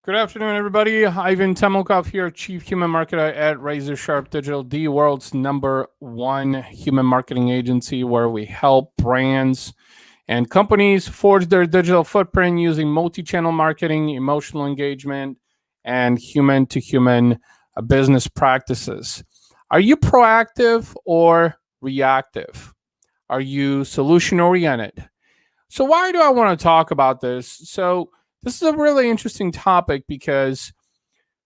Good afternoon, everybody. Ivan Temelkov here, Chief Human Marketer at Razor Sharp Digital, the world's #1 human marketing agency where we help brands and companies forge their digital footprint using multi-channel marketing, emotional engagement, and human-to-human business practices. Are you proactive or reactive? Are you solution-oriented? So why do I want to talk about this? So this is a really interesting topic because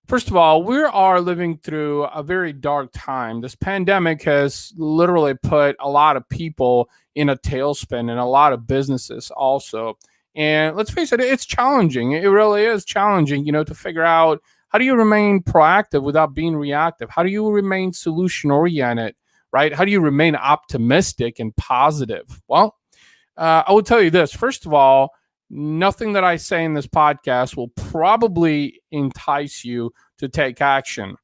first of all, we are living through a very dark time. This pandemic has literally put a lot of people in a tailspin and a lot of businesses also. And let's face it, it's challenging. It really is challenging, to figure out how do you remain proactive without being reactive? How do you remain solution oriented, right? How do you remain optimistic and positive? Well, I will tell you this. First of all, nothing that I say in this podcast will probably entice you to take action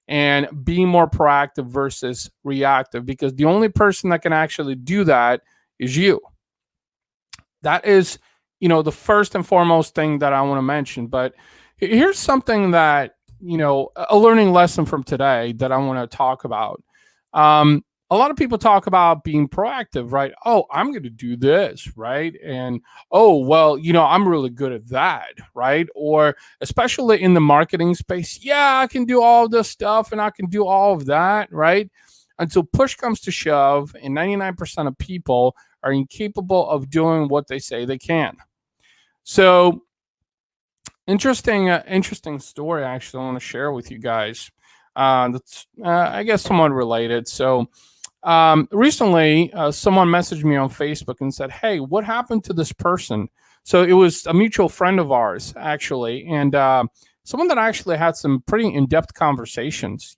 and be more proactive versus reactive, because the only person that can actually do that is you. That is, the first and foremost thing that I want to mention. But here's something that, a learning lesson from today that I want to talk about. A lot of people talk about being proactive, right? Oh, I'm going to do this, right? And oh, well, I'm really good at that, right? Or especially in the marketing space, yeah, I can do all this stuff and I can do all of that, right? Until push comes to shove, and 99% of people are incapable of doing what they say they can. So, interesting story. Actually, I want to share with you guys. That's I guess somewhat related. So recently, someone messaged me on Facebook and said, "Hey, what happened to this person?" So it was a mutual friend of ours, actually, and someone that I actually had some pretty in-depth conversations.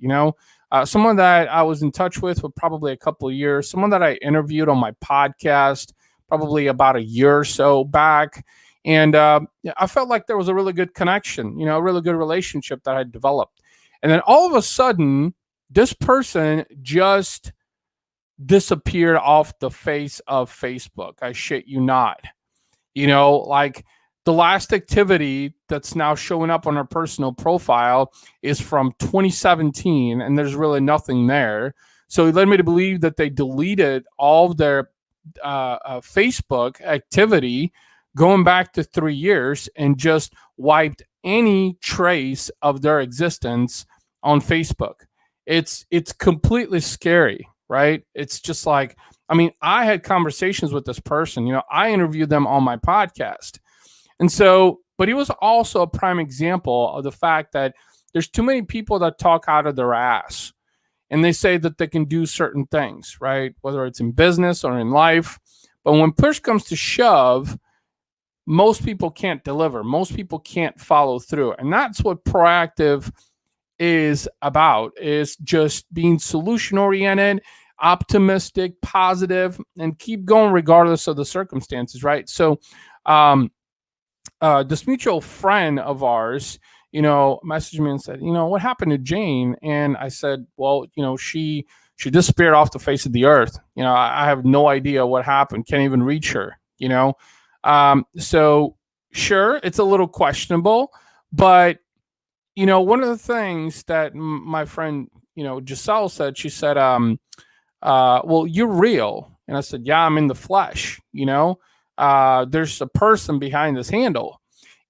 Someone that I was in touch with for probably a couple of years, someone that I interviewed on my podcast probably about a year or so back. And I felt like there was a really good connection, a really good relationship that I developed. And then all of a sudden, this person just disappeared off the face of Facebook. I shit you not. Like the last activity that's now showing up on her personal profile is from 2017, and there's really nothing there. So it led me to believe that they deleted all of their Facebook activity going back to 3 years and just wiped any trace of their existence on Facebook. It's completely scary, right? It's just like, I had conversations with this person. I interviewed them on my podcast. And so, but he was also a prime example of the fact that there's too many people that talk out of their ass and they say that they can do certain things, right? Whether it's in business or in life. But when push comes to shove, most people can't deliver. Most people can't follow through. And that's what proactive is about, is just being solution oriented, optimistic, positive, and keep going regardless of the circumstances, right? So this mutual friend of ours, messaged me and said, what happened to Jane? And I said, well, she disappeared off the face of the earth. I have no idea what happened. Can't even reach her, So sure, it's a little questionable, but one of the things that my friend, Giselle said, she said, well, you're real. And I said, yeah, I'm in the flesh, there's a person behind this handle.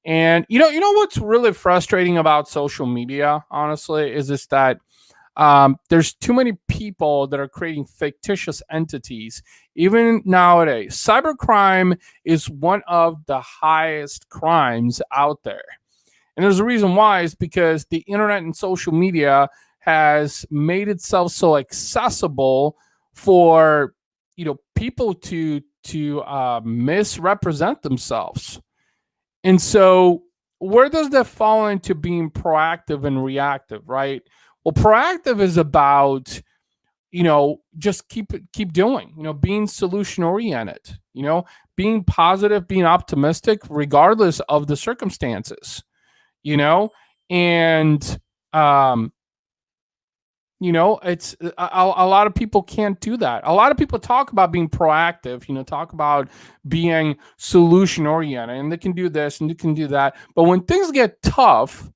And you know what's really frustrating about social media, honestly, is this that there's too many people that are creating fictitious entities. Even nowadays, cybercrime is one of the highest crimes out there. And there's a reason why, is because the internet and social media has made itself so accessible for people to misrepresent themselves. And so where does that fall into being proactive and reactive, right? Well, proactive is about, just keep doing, being solution oriented, being positive, being optimistic, regardless of the circumstances, and It's a lot of people can't do that. A lot of people talk about being proactive, talk about being solution oriented, and they can do this and they can do that. But when things get tough,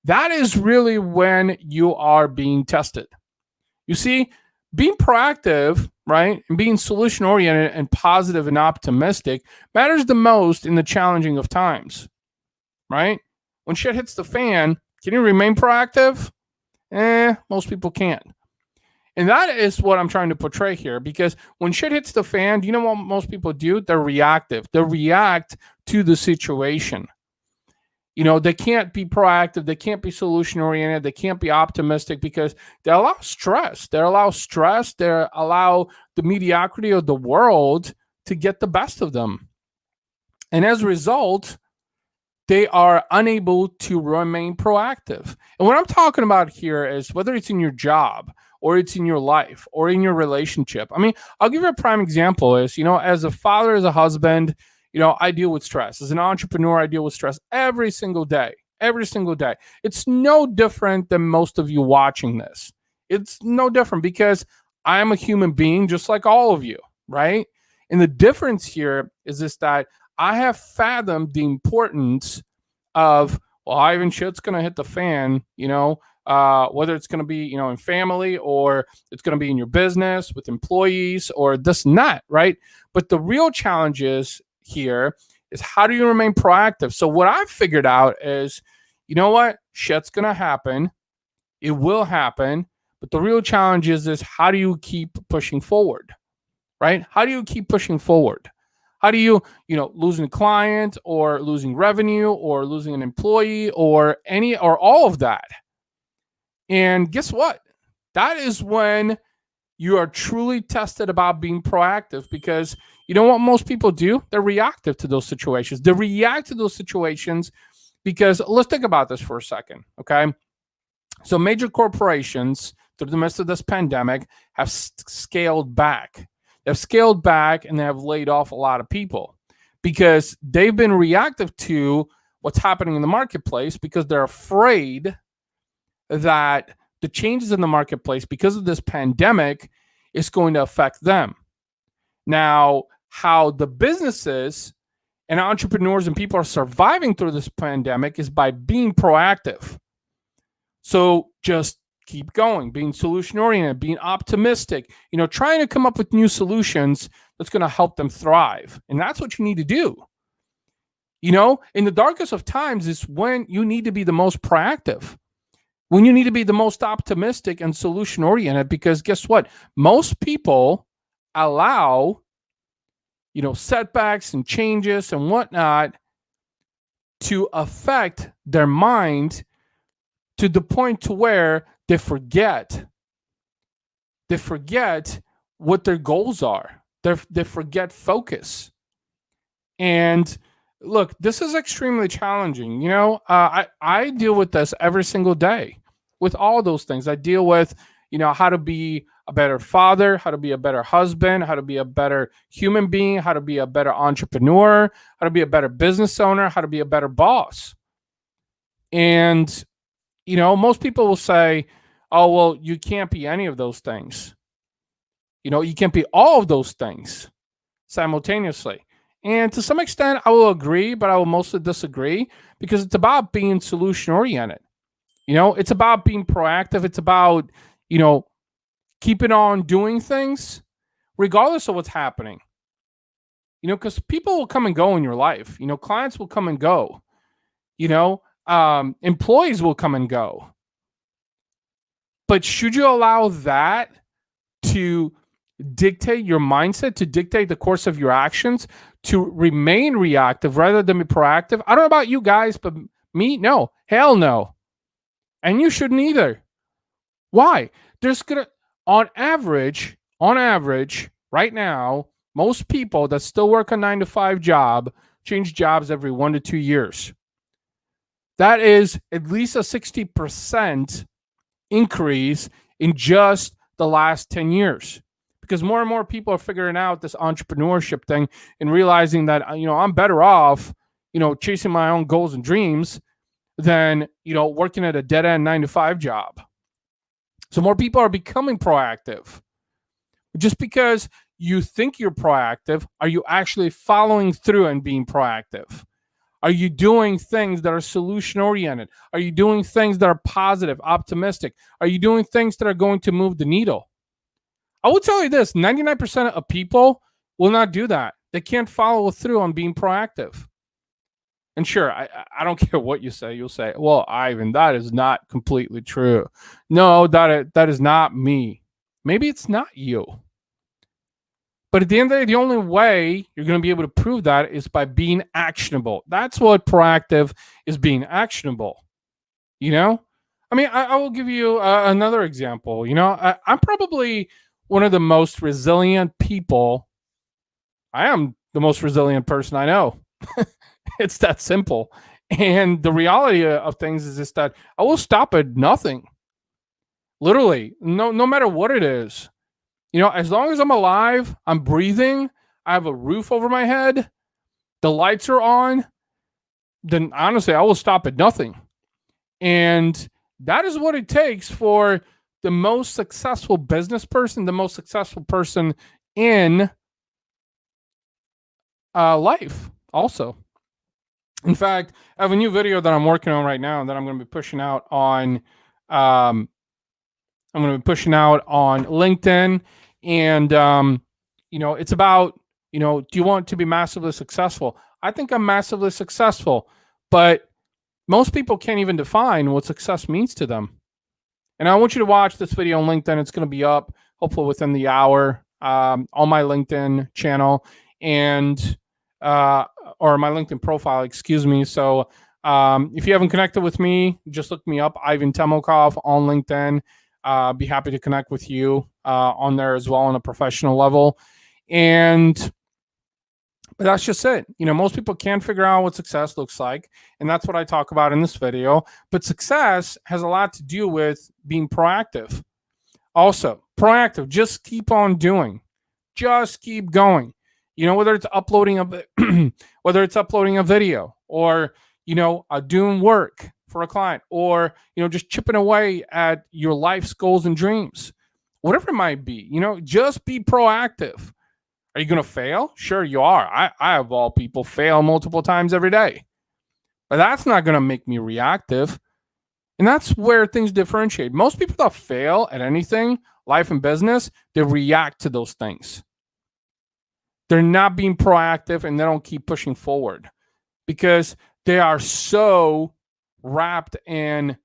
that is really when you are being tested. You see, being proactive, right, and being solution oriented and positive and optimistic matters the most in the challenging of times, right? When shit hits the fan, can you remain proactive? Most people can't. And that is what I'm trying to portray here, because when shit hits the fan, do you know what most people do? They're reactive. They react to the situation. They can't be proactive. They can't be solution oriented. They can't be optimistic because they allow stress. They allow stress. They allow the mediocrity of the world to get the best of them. And as a result, they are unable to remain proactive. And what I'm talking about here is whether it's in your job or it's in your life or in your relationship. I mean, I'll give you a prime example is, as a father, as a husband, I deal with stress. As an entrepreneur, I deal with stress every single day. Every single day. It's no different than most of you watching this. It's no different because I am a human being just like all of you, right? And the difference here is this, that I have fathomed the importance of, well, Ivan, shit's going to hit the fan, whether it's going to be, in family or it's going to be in your business with employees or this and that, right? But the real challenge here is how do you remain proactive? So what I've figured out is, you know what? Shit's going to happen. It will happen. But the real challenge is how do you keep pushing forward, right? How do you keep pushing forward? How do you, losing a client or losing revenue or losing an employee or all of that? And guess what? That is when you are truly tested about being proactive, because you know what most people do? They're reactive to those situations. They react to those situations because let's think about this for a second, okay? So major corporations, through the midst of this pandemic, have scaled back. They've scaled back and they have laid off a lot of people because they've been reactive to what's happening in the marketplace, because they're afraid that the changes in the marketplace because of this pandemic is going to affect them. Now, how the businesses and entrepreneurs and people are surviving through this pandemic is by being proactive. So just keep going, being solution oriented, being optimistic, trying to come up with new solutions that's going to help them thrive. And that's what you need to do. In the darkest of times is when you need to be the most proactive, when you need to be the most optimistic and solution oriented, because guess what? Most people allow, setbacks and changes and whatnot to affect their mind to the point to where they forget what their goals are. They forget focus. And look, this is extremely challenging. I deal with this every single day with all those things. I deal with, how to be a better father, how to be a better husband, how to be a better human being, how to be a better entrepreneur, how to be a better business owner, how to be a better boss. And, most people will say, oh, well, you can't be any of those things. You can't be all of those things simultaneously. And to some extent, I will agree, but I will mostly disagree, because it's about being solution oriented. It's about being proactive. It's about, keeping on doing things regardless of what's happening. Because people will come and go in your life. Clients will come and go. Employees will come and go. But should you allow that to dictate your mindset, to dictate the course of your actions, to remain reactive rather than be proactive? I don't know about you guys, but me, no. Hell no. And you shouldn't either. Why? On average, right now, most people that still work a 9-to-5 job change jobs every 1 to 2 years. That is at least a 60% increase in just the last 10 years. Because more and more people are figuring out this entrepreneurship thing and realizing that, I'm better off, chasing my own goals and dreams than, working at a dead-end 9-to-5 job. So more people are becoming proactive. Just because you think you're proactive, are you actually following through and being proactive? Are you doing things that are solution oriented? Are you doing things that are positive, optimistic? Are you doing things that are going to move the needle? I will tell you this, 99% of people will not do that. They can't follow through on being proactive. And sure, I don't care what you say. You'll say, well, Ivan, that is not completely true. No, that is not me. Maybe it's not you. But at the end of the day, the only way you're going to be able to prove that is by being actionable. That's what proactive is, being actionable. You know, I mean, I will give you another example. You know, I'm probably one of the most resilient people. I am the most resilient person I know. It's that simple. And the reality of things is just that I will stop at nothing. Literally, no matter what it is. You know, as long as I'm alive, I'm breathing, I have a roof over my head, the lights are on, then honestly, I will stop at nothing. And that is what it takes for the most successful business person, the most successful person in life, also. In fact, I have a new video that I'm working on right now that I'm going to be pushing out on. I'm going to be pushing out on LinkedIn, and you know, it's about, you know, do you want to be massively successful? I think I'm massively successful, but most people can't even define what success means to them. And I want you to watch this video on LinkedIn. It's going to be up hopefully within the hour on my LinkedIn channel and or my LinkedIn profile, excuse me. So if you haven't connected with me, just look me up, Ivan Temokov on LinkedIn. Be happy to connect with you on there as well on a professional level. But that's just it. You know, most people can't figure out what success looks like. And that's what I talk about in this video. But success has a lot to do with being proactive. Also, proactive, just keep on doing. Just keep going. You know, whether it's uploading a video, or, you know, doing work for a client, or, you know, just chipping away at your life's goals and dreams. Whatever it might be, you know, just be proactive. Are you going to fail? Sure, you are. I, of all people, fail multiple times every day. But that's not going to make me reactive. And that's where things differentiate. Most people that fail at anything, life and business, they react to those things. They're not being proactive, and they don't keep pushing forward because they are so wrapped in,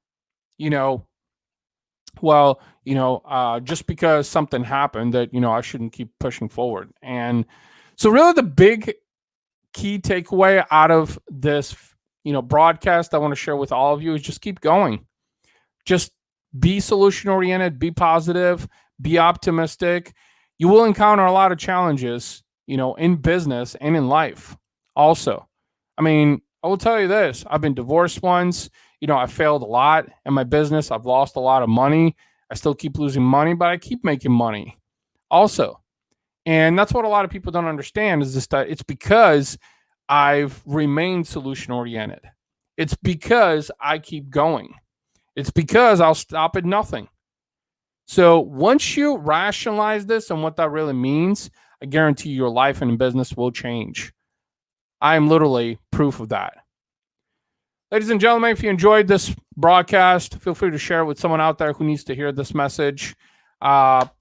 you know, well, you know, just because something happened that, you know, I shouldn't keep pushing forward. And so really the big key takeaway out of this, you know, broadcast I want to share with all of you is just keep going. Just be solution oriented, be positive, be optimistic. You will encounter a lot of challenges, you know, in business and in life also. I mean, I will tell you this, I've been divorced once. You know, I failed a lot in my business. I've lost a lot of money. I still keep losing money, but I keep making money also. And that's what a lot of people don't understand is this, that it's because I've remained solution oriented. It's because I keep going. It's because I'll stop at nothing. So once you rationalize this and what that really means, I guarantee your life and business will change. I am literally proof of that. Ladies and gentlemen, if you enjoyed this broadcast, feel free to share it with someone out there who needs to hear this message.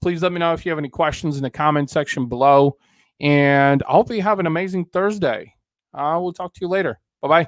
Please let me know if you have any questions in the comment section below. And I hope you have an amazing Thursday. We'll talk to you later. Bye-bye.